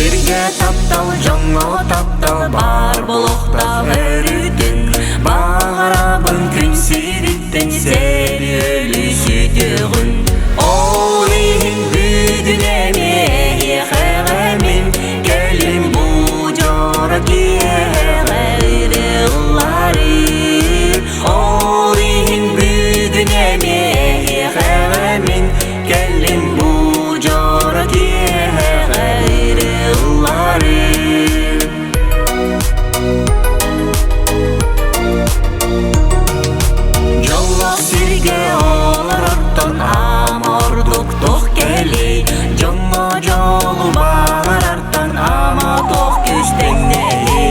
Сирге таптал, жоңо таптал, бар болокта өрүтүн. Багарабын күн сириттен, сери өлү сүтүгүн. Олин бүгүн эми херемин, келин бу жора киелери. Олин бүгүн эми херемин, келин бу жора киелери. Жолла сирге оларттан амордук тох кели, жоңго жолу барарттан ама тох күстеңнели.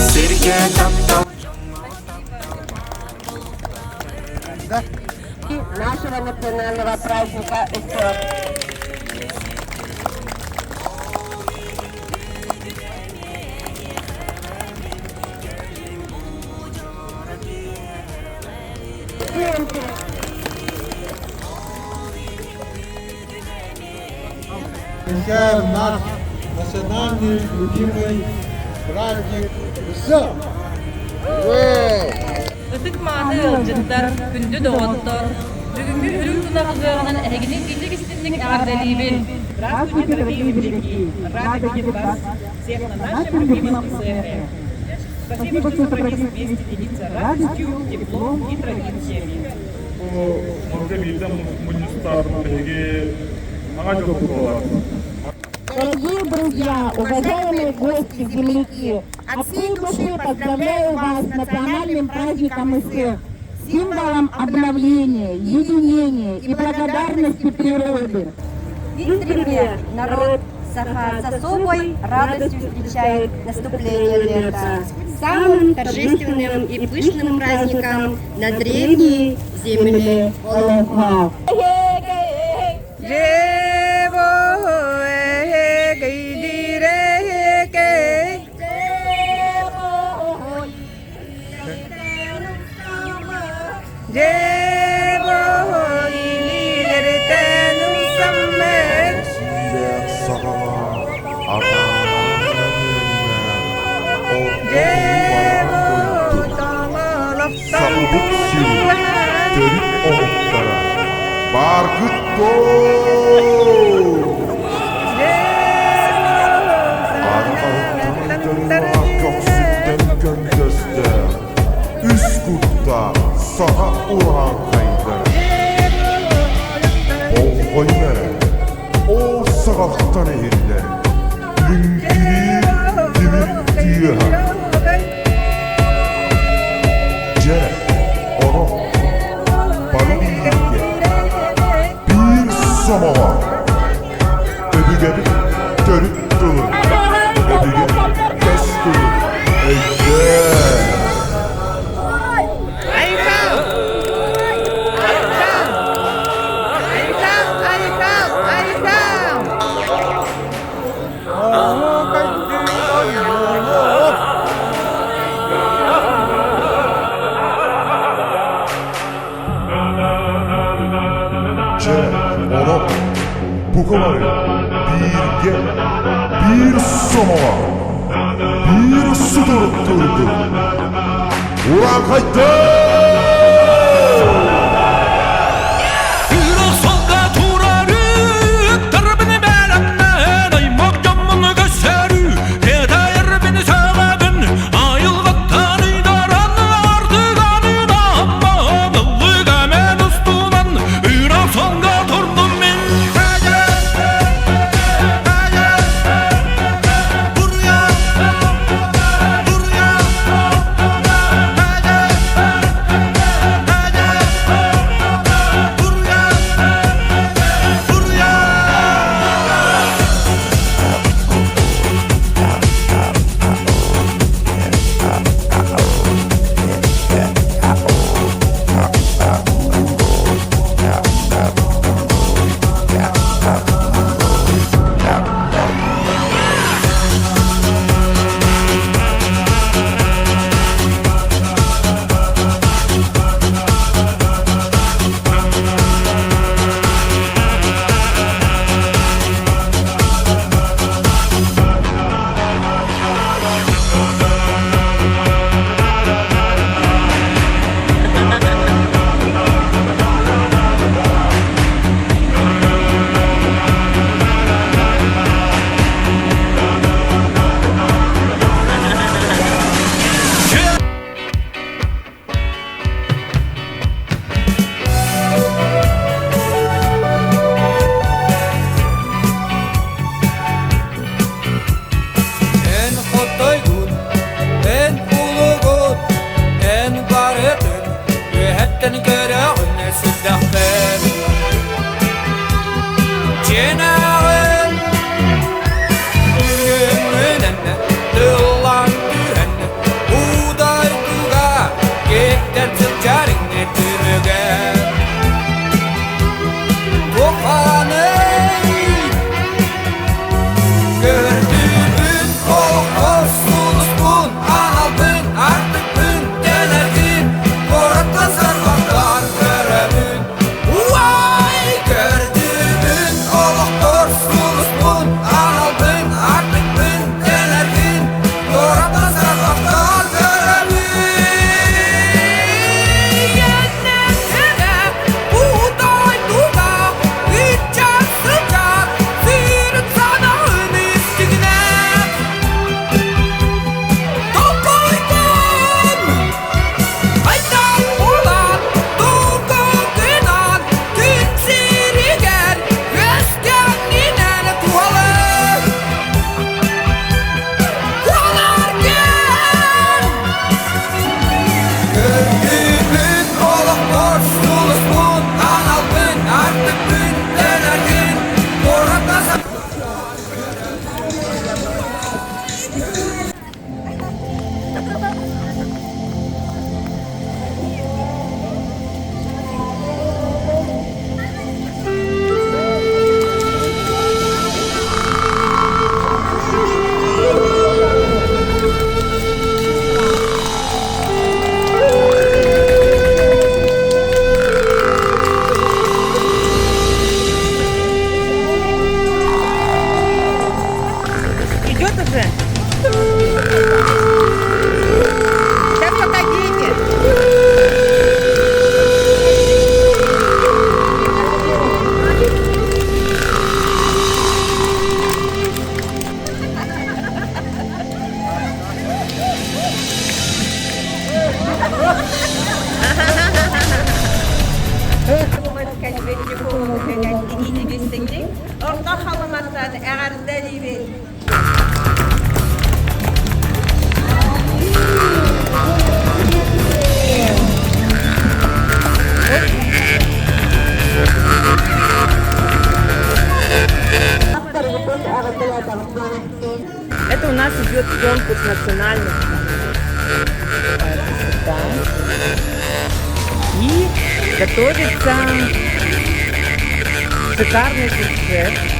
Сирге таптал. Нашего национального праздника УСО. Наш национальный любимый праздник УСО. Ысык мааны ылжыттар, күндү доғоттор. Бүгүнгү үрүн тунагызыгынан эгинин бийлик истинник ардалибин. Здравствуйте, дорогие земляки! Рада видеть вас всех на нашем любимом СФ. Спасибо, что собрались вместе делиться радостью, теплом и традициями. Дорогие друзья, уважаемые гости, земляки, от всей души поздравляю вас с национальным праздником ИСЭФ, символом обновления, единения и благодарности природы. В Истребе народ Саха с особой радостью встречает наступление лета, самым торжественным и пышным праздником на древней земле Олонхов. Üsküp'ta saha Urhan kaydı. Boğaylara, o sağaktan ehirler. Lüngiri dimir diyor. Cere, onu, balı bildirge. Bir samava. Öbügeri görüp durur. Öbügeri kes durur. Ejder. Onu bu kadar bir gel, bir somava, bir su durup durdu. Ulan kaydı. Orta halımazdan eğer deli Это у нас идет конкурс национальных и готовится шикарный сюжет.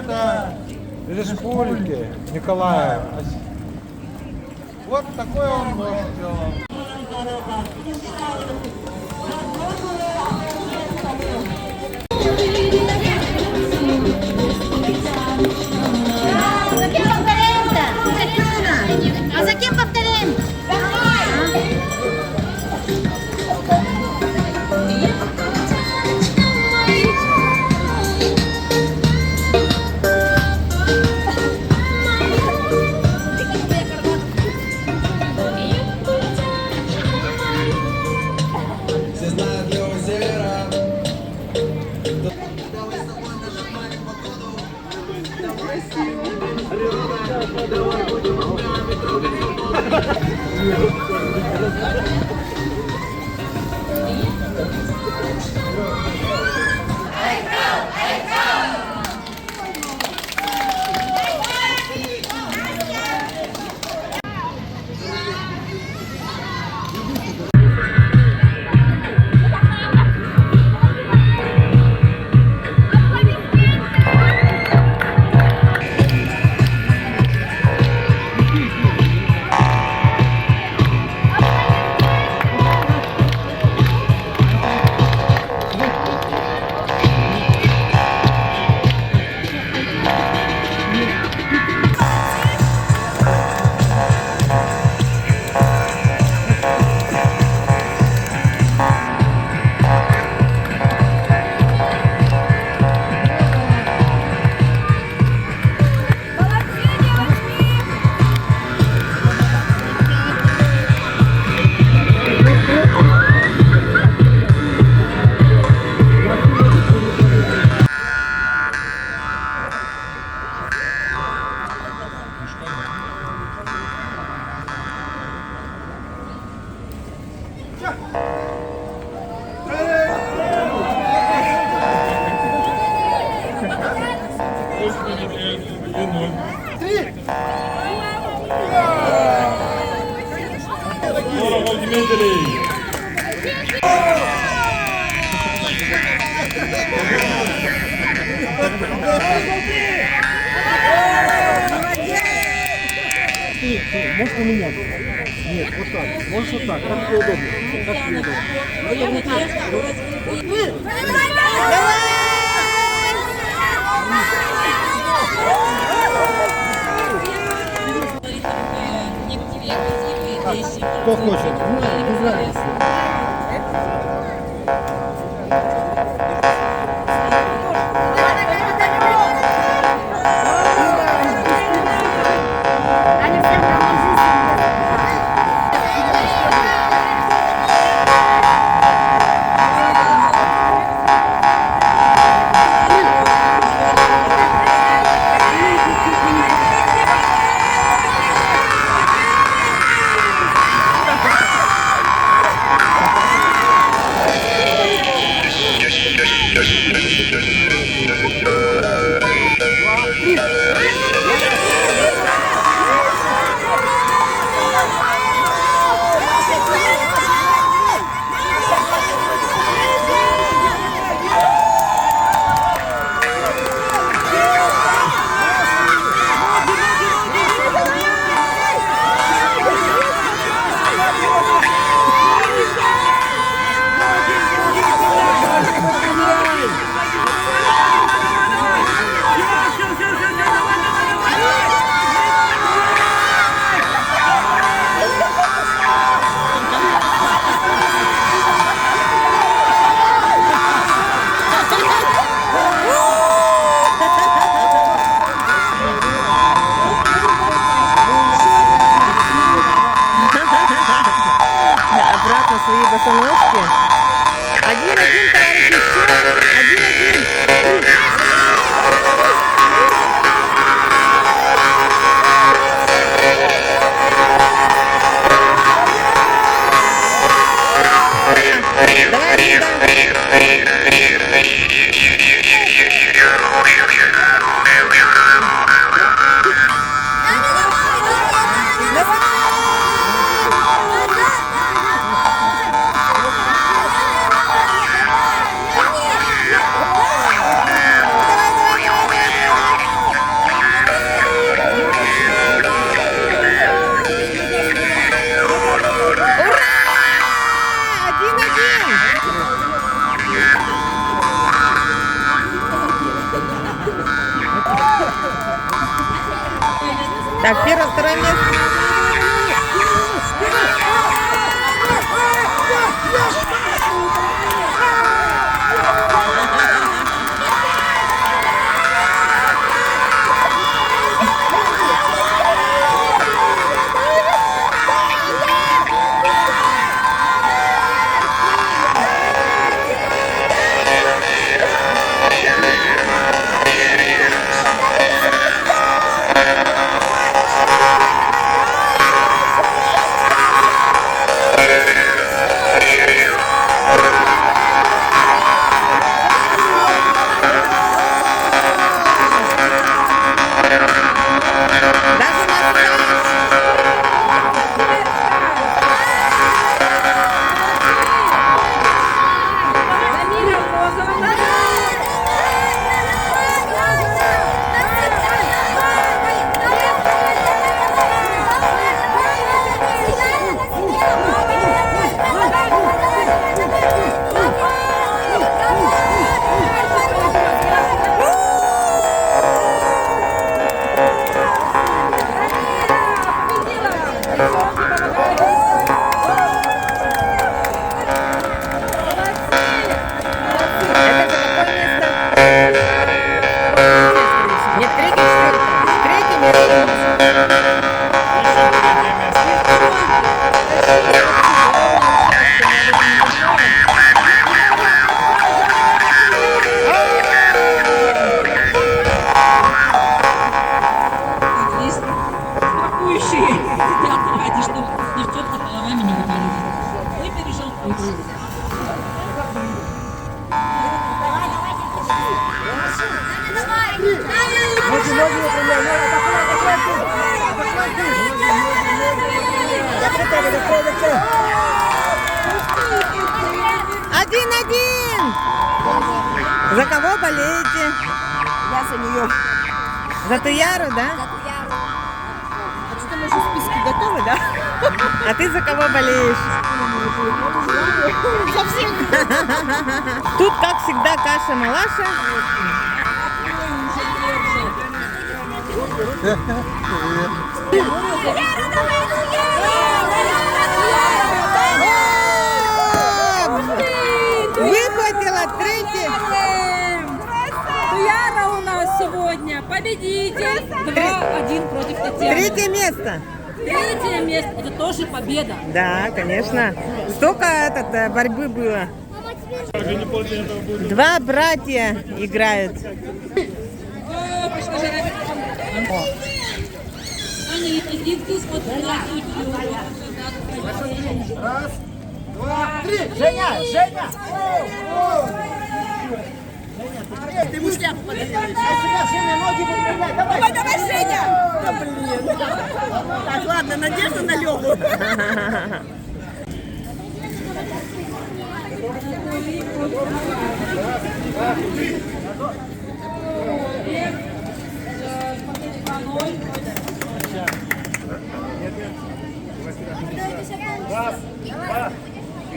Города Республики Николаев. Вот такой он может сделать. А за кем повторяем? Можешь поменять? Нет, вот так. Можешь вот так. Как тебе удобно? Как тебе удобно? Кто хочет? Без разницы. Обратно свои босоножки. Один-один, товарищи, все. Один-один. Давай, Так, первое, второе место. Нет, третье, четвертое. Третье место. Здесь страхующие сидят ради, что девчонка головами не ударили. И перешел путь. Один-один. За кого болеете? Я за нее. За Туяру, да? А что, мы уже списки готовы, да? А ты за кого болеешь? За всех. Тут, как всегда, каша-малаша. Выхватила третий. Туяра у нас сегодня победитель. 2-1 против Татьяны. Третье место. Третье место. Это тоже победа. Да, конечно. Столько борьбы было. Два братья играют. Они иди смотрят. Раз, два, три. Женя, Женя! Ты ему шляпу подарил. Женя, ноги подправляй. Давай, давай, Женя! Да, блин. Так, ладно, надежда на Лёгу.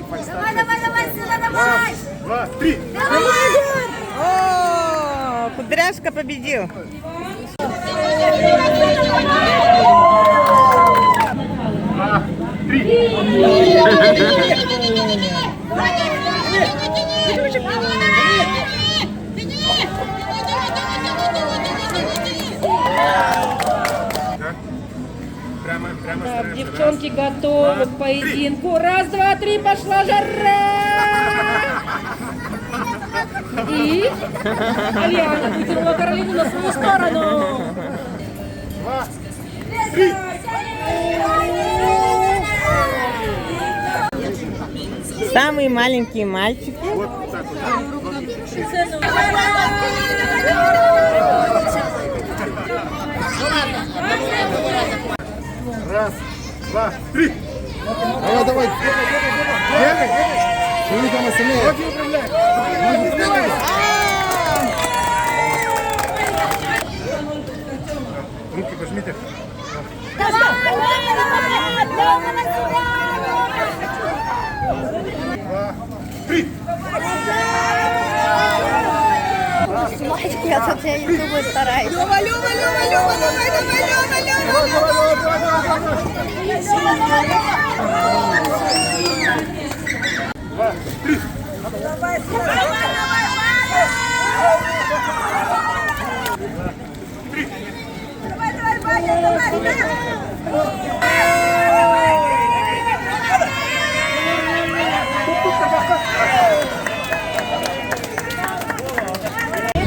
Давай, давай, давай, Сила, давай! Два, три. О, Кудряшка победил. Так, девчонки готовы к поединку. Раз, два, три, пошла жара! И Альяна вытянула Каролину на свою сторону. Самые маленькие мальчики. Раз, два, три. Давай, давай. Бегай, бегай. Ноги там сильнее. Ноги управляй. Ноги управляй. Руки пожмите. Два, три. Снимайте, я тут я ютубы стараюсь. Лёва, Лёва, Лёва, Лёва, давай, давай, Лёва, Лёва.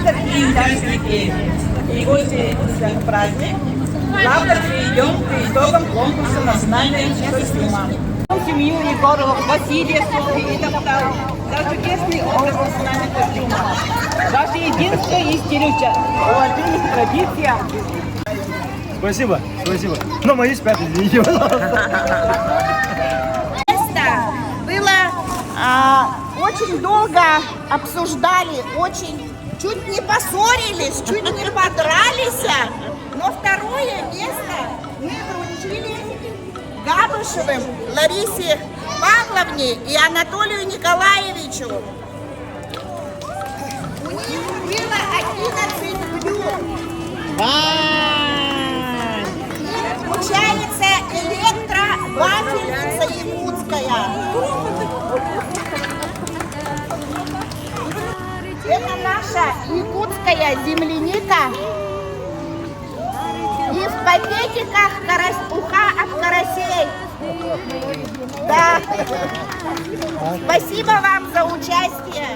Дорогие участники и гости на праздник, завтра перейдем к итогам конкурса национальной костюма. Семью Егоровых, Василия, Софьи и Топтал за чудесный образ национального костюма. Ваше единство и стиль уважение к традициям. Спасибо, спасибо. Но мои спят, извините, пожалуйста. Было очень долго обсуждали, очень чуть не поссорились, чуть не подрались, но второе место мы вручили Габышевым Ларисе Павловне и Анатолию Николаевичу. У них было 11 блюд. Получается электровафельница якутская. Это наша якутская земляника. И в пакетиках уха от карасей. Да. Спасибо вам за участие.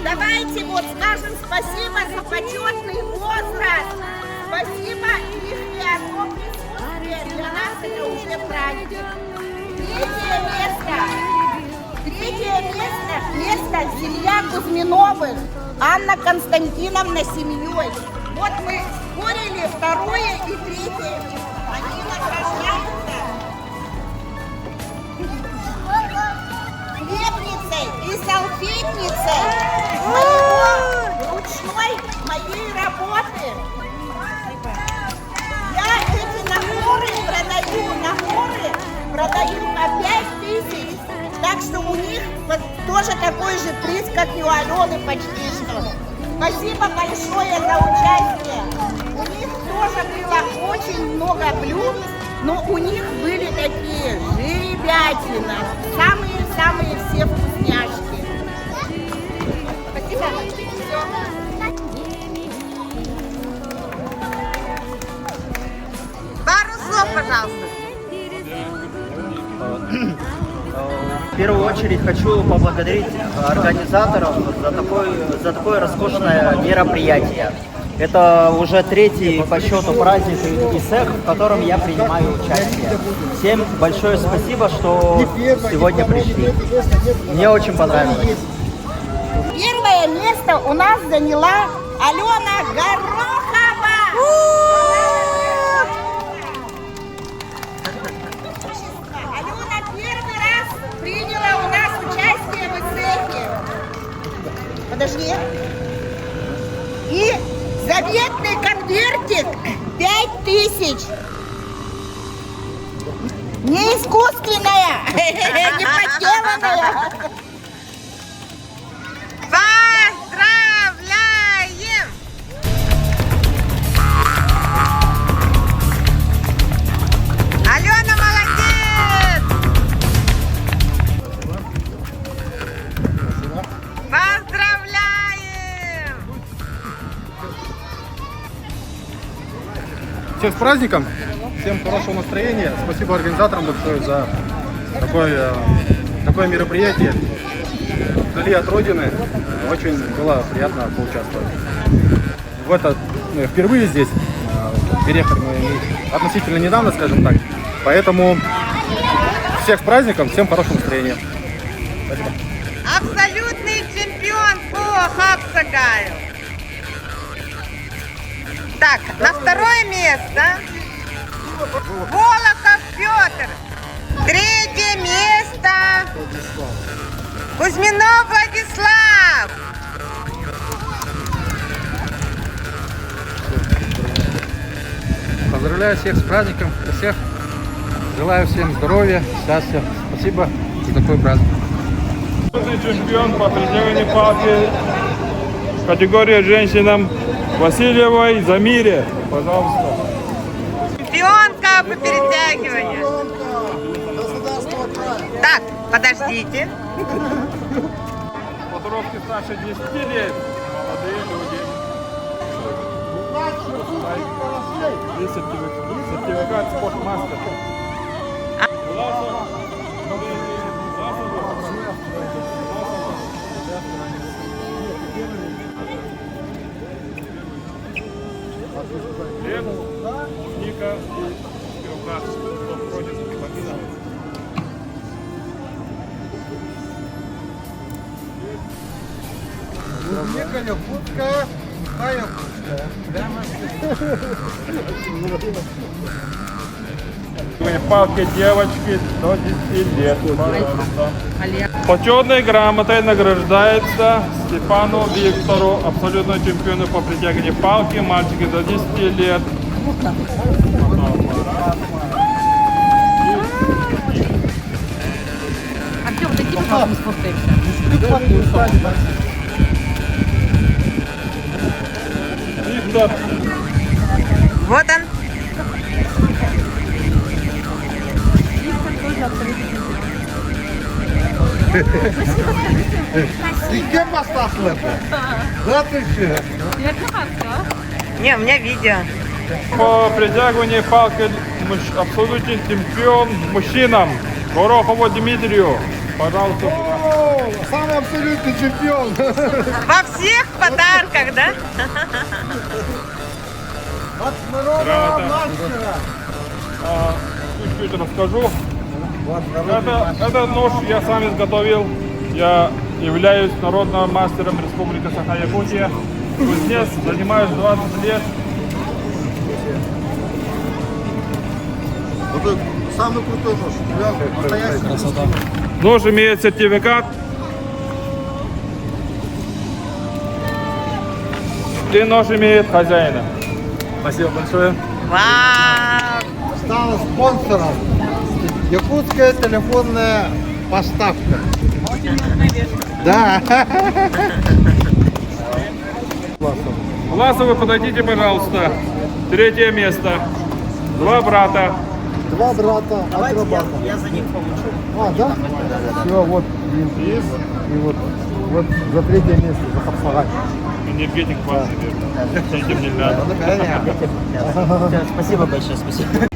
Давайте вот скажем спасибо за почетный возраст. Спасибо их одно присутствие. Для нас это уже праздник. Третье место семья Кузьминовых. Анна Константиновна с семьей. Вот мы спорили второе и третье. Они награждаются хлебницей и салфетницей моей работы. Я эти наборы продаю по 5000. Так что у них тоже такой же приз, как и у Алены почти что. Спасибо большое за участие. У них тоже было очень много блюд, но у них были такие жеребятина, самые все вкусняшки. Спасибо. Пару слов, пожалуйста. В первую очередь хочу поблагодарить организаторов за такое роскошное мероприятие. Это уже третий по счету праздник и цех, в котором я принимаю участие. Всем большое спасибо, что сегодня пришли. Мне очень понравилось. Первое место у нас заняла Алена Горохова. Алена первый раз приняла у нас участие в цехе. Подожди. И заветный конвертик 5000. Не искусственная, не подделанная. Поздравляем! Алена молодец! Поздравляем! Всех с праздником, всем хорошего настроения. Спасибо организаторам большое за такое мероприятие. Вдали от родины, очень было приятно поучаствовать. Впервые здесь, переехали мы относительно недавно, скажем так. Поэтому всех с праздником, всем хорошего настроения. Спасибо. Абсолютный чемпион по Хапсагаю. Так, на второе место Волохов Петр. Третье место Кузьминов Владислав. Поздравляю всех с праздником, всех. Желаю всем здоровья, счастья. Спасибо за такой праздник. Чемпион по притягиванию палки категория женщинам Васильевой Замире. Пожалуйста. Чемпионка по перетягиванию. Так, подождите. Подробки старше 10 лет. Молодые люди. Сертификат спортмастер. Лев, Ника и Рукаш. Кто против, победа. Николя Путка, Михаил Путка. Палки девочки до 10 лет, пожалуйста. Почетной грамотой награждается Степану Виктору, абсолютно чемпиону по притягиванию палки, мальчики до 10 лет. Артем, такі палками сфоткаємося. Виктор. Вот он. И кем поставил это? Да ты что? Не, у меня видео. По притягиванию палки абсолютный чемпион мужчинам Горохову Дмитрию. Пожалуйста. О, самый абсолютный чемпион. Во всех подарках, да? От народа Грамота. мастера. Чуть-чуть расскажу. Это нож я сам изготовил. Я являюсь народным мастером Республики Саха-Якутия. Кузнец, занимаюсь 20 лет. Это самый крутой нож. Настоящий. Нож имеет сертификат. И нож имеет хозяина. Спасибо большое. Вау! Стала спонсором якутская телефонная поставка. Да. Власовы, подойдите, пожалуйста. 3 место. 2 брата. 2 брата акробата. Я за ним получу. А, да? Все, вот есть. И вот за 3 место, за Хапсагай. Энергетик вас, наверное. Этим нельзя. Спасибо большое, спасибо.